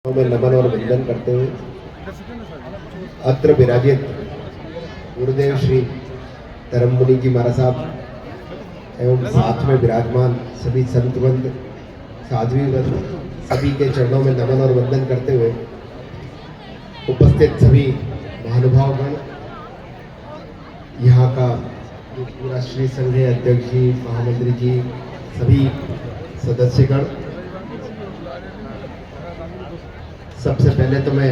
में नमन और वंदन करते हुए अत्र विराजित गुरुदेव श्री धर्म मुनि जी महाराज साहब एवं साथ में विराजमान सभी संतवंत साध्वी वृंद सभी के चरणों में नमन और वंदन करते हुए उपस्थित सभी महानुभावगण, यहाँ का जो पूरा श्री संघ अध्यक्ष जी, महामंत्री जी, सभी सदस्यगण, सबसे पहले तो मैं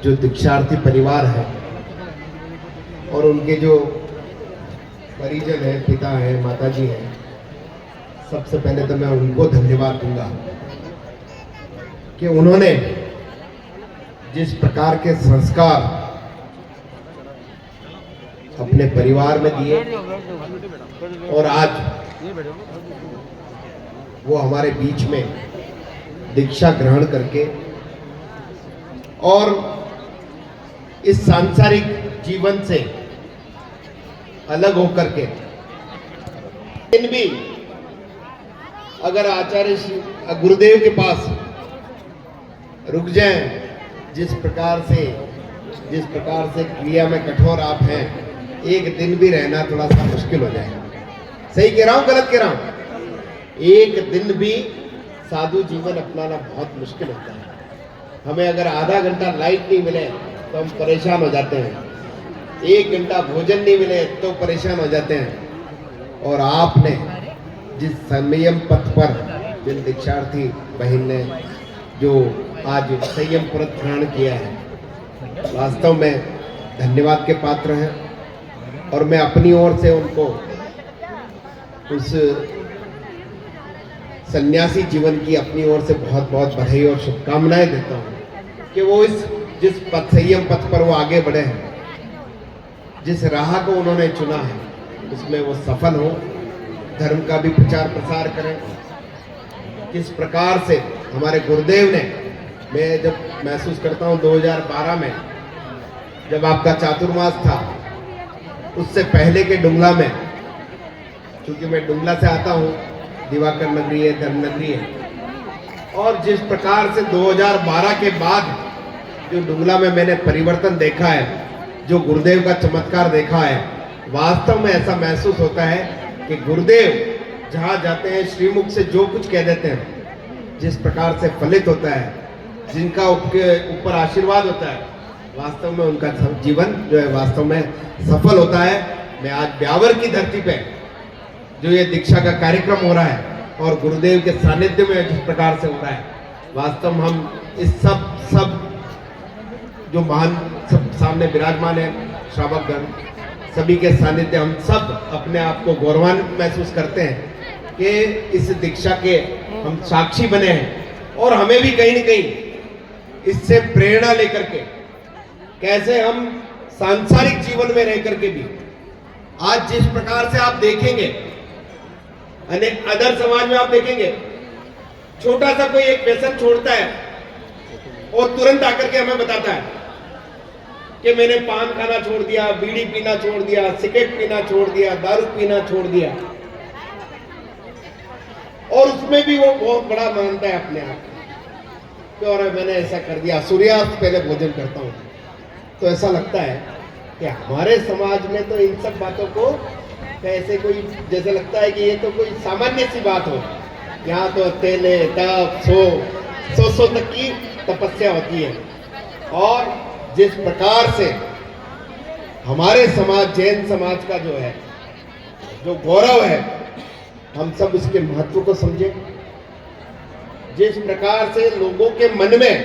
जो दीक्षार्थी परिवार है और उनके जो परिजन है, पिता है, माता जी हैं, सबसे पहले तो मैं उनको धन्यवाद दूंगा कि उन्होंने जिस प्रकार के संस्कार अपने परिवार में दिए और आज वो हमारे बीच में दीक्षा ग्रहण करके और इस सांसारिक जीवन से अलग होकर के इन भी अगर आचार्य श्री गुरुदेव के पास रुक जाएं, जिस प्रकार से क्रिया में कठोर आप हैं, एक दिन भी रहना थोड़ा सा मुश्किल हो जाए। सही कह रहा हूं, गलत कह रहा हूं? एक दिन भी साधु जीवन अपनाना बहुत मुश्किल होता है। हमें अगर आधा घंटा लाइट नहीं मिले तो हम परेशान हो जाते हैं, 1 घंटा भोजन नहीं मिले तो परेशान हो जाते हैं। और आपने जिस संयम पथ पर जिन दीक्षार्थी बहन ने जो आज संयम व्रत ग्रहण किया है, वास्तव में धन्यवाद के पात्र हैं। और मैं अपनी ओर से उनको उस सन्यासी जीवन की अपनी ओर से बहुत बहुत बधाई और शुभकामनाएं देता हूं कि वो जिस संयम पथ पर वो आगे बढ़े हैं, जिस राह को उन्होंने चुना है, उसमें वो सफल हो, धर्म का भी प्रचार प्रसार करें। किस प्रकार से हमारे गुरुदेव ने, मैं जब महसूस करता हूं 2012 में जब आपका चातुर्मास था, उससे पहले के डुंगला में, क्योंकि मैं डुंगला से आता हूं, दिवाकर नगरी है, धर्म नगरी है, और जिस प्रकार से 2012 के बाद जो डुंगला में मैंने परिवर्तन देखा है, जो गुरुदेव का चमत्कार देखा है, वास्तव में ऐसा महसूस होता है कि गुरुदेव जहां जाते हैं श्रीमुख से जो कुछ कह देते हैं, जिस प्रकार से फलित होता है, जिनका ऊपर आशीर्वाद होता है, वास्तव में उनका जीवन जो है वास्तव में सफल होता है। मैं आज ब्यावर की धरती पे जो ये दीक्षा का कार्यक्रम हो रहा है और गुरुदेव के सानिध्य में जिस प्रकार से हो रहा है, वास्तव में हम इस सब जो महान सब सामने विराजमान है, श्रावकगण, सभी के सानिध्य हम सब अपने आप को गौरवान्वित महसूस करते हैं कि इस दीक्षा के हम साक्षी बने हैं। और हमें भी कहीं न कहीं इससे प्रेरणा लेकर के कैसे हम सांसारिक जीवन में रह करके भी आज जिस प्रकार से आप देखेंगे, अदर समाज में आप देखेंगे, छोटा सा कोई एक व्यसन छोड़ता है और तुरंत आकर के हमें बताता है कि मैंने पान खाना छोड़ दिया, बीड़ी पीना छोड़ दिया, सिगरेट पीना छोड़ दिया, दारू पीना छोड़ दिया, और उसमें भी वो बहुत बड़ा मानता है अपने आप कि और मैंने ऐसा कर दिया, सूर्यास्त पहले भोजन करता हूं। तो ऐसा लगता है कि हमारे समाज में तो इन सब बातों को कैसे कोई, जैसे लगता है कि ये तो कोई सामान्य सी बात हो। यहाँ तो तेले तप सौ तक की तपस्या होती है। और जिस प्रकार से हमारे समाज, जैन समाज का जो है, जो गौरव है, हम सब उसके महत्व को समझें। जिस प्रकार से लोगों के मन में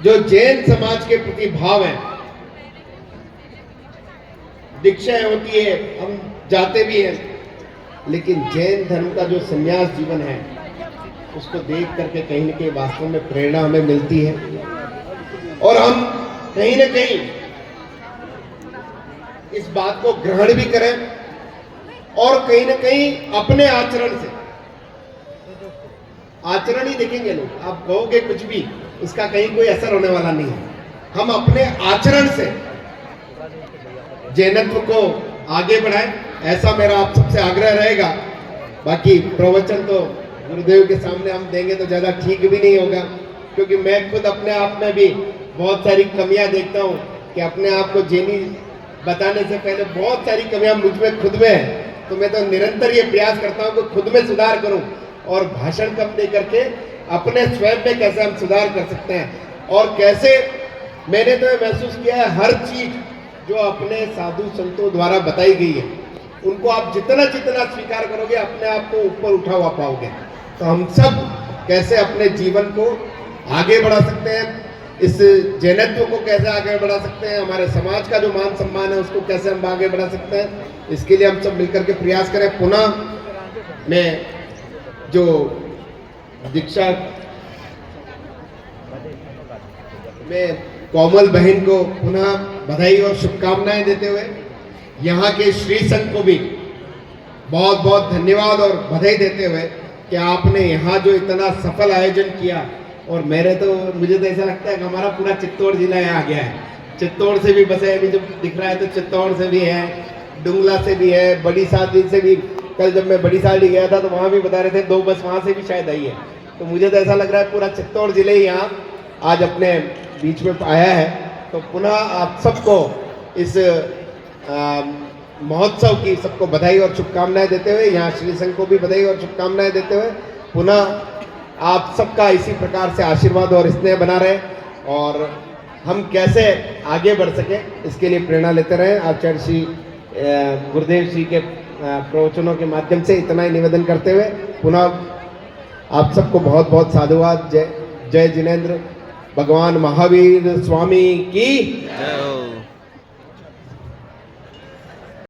जो जैन समाज के प्रति भाव है, दीक्षाएं होती है, हम जाते भी हैं, लेकिन जैन धर्म का जो संन्यास जीवन है, उसको देख करके कहीं न कहीं वास्तव में प्रेरणा हमें मिलती है। और हम कहीं न कहीं इस बात को ग्रहण भी करें और कहीं न कहीं अपने आचरण से, आचरण ही देखेंगे लोग, आप कहोगे कुछ भी, उसका कहीं कोई असर होने वाला नहीं है। हम अपने आचरण से जैनत्व को आगे बढ़ाएं, ऐसा मेरा आप सबसे आग्रह रहेगा। बाकी प्रवचन तो गुरुदेव के सामने हम देंगे तो ज़्यादा ठीक भी नहीं होगा, क्योंकि मैं खुद अपने आप में भी बहुत सारी कमियां देखता हूँ कि अपने आप को जेनी बताने से पहले बहुत सारी कमियां मुझ में खुद में है। तो मैं तो निरंतर ये प्रयास करता हूँ कि खुद में सुधार करूँ और भाषण कम दे करके अपने स्वयं में कैसे हम सुधार कर सकते हैं। और कैसे मैंने तो महसूस किया है, हर चीज जो अपने साधु संतों द्वारा बताई गई है उनको आप जितना जितना स्वीकार करोगे अपने आप को ऊपर उठा हुआ पाओगे। तो हम सब कैसे अपने जीवन को आगे बढ़ा सकते हैं, इस जैनत्व को कैसे आगे बढ़ा सकते हैं, हमारे समाज का जो मान सम्मान है उसको कैसे हम आगे बढ़ा सकते हैं, इसके लिए हम सब मिलकर के प्रयास करें। पुनः मैं जो दीक्षा में कोमल बहन को पुनः बधाई और शुभकामनाएं देते हुए यहाँ के श्री संघ को भी बहुत बहुत धन्यवाद और बधाई देते हुए कि आपने यहाँ जो इतना सफल आयोजन किया। और मुझे तो ऐसा लगता है कि हमारा पूरा चित्तौड़ जिला यहाँ आ गया है। चित्तौड़ से भी बसे अभी जब दिख रहा है तो चित्तौड़ से भी है, डुंगला से भी है, बड़ी साली से भी। कल जब मैं बड़ी साली गया था तो वहाँ भी बता रहे थे 2 बस वहाँ से भी शायद आई है। तो मुझे तो ऐसा लग रहा है पूरा चित्तौड़ जिले ही यहाँ आज अपने बीच में आया है। तो पुनः आप सबको इस महोत्सव की सबको बधाई और शुभकामनाएं देते हुए, यहाँ श्री संघ को भी बधाई और शुभकामनाएं देते हुए पुनः आप सबका इसी प्रकार से आशीर्वाद और स्नेह बना रहे और हम कैसे आगे बढ़ सके इसके लिए प्रेरणा लेते रहे। आचार्य श्री गुरुदेव जी के प्रवचनों के माध्यम से इतना ही निवेदन करते हुए पुनः आप सबको बहुत बहुत साधुवाद। जय जय जिनेंद्र। भगवान महावीर स्वामी की जय हो।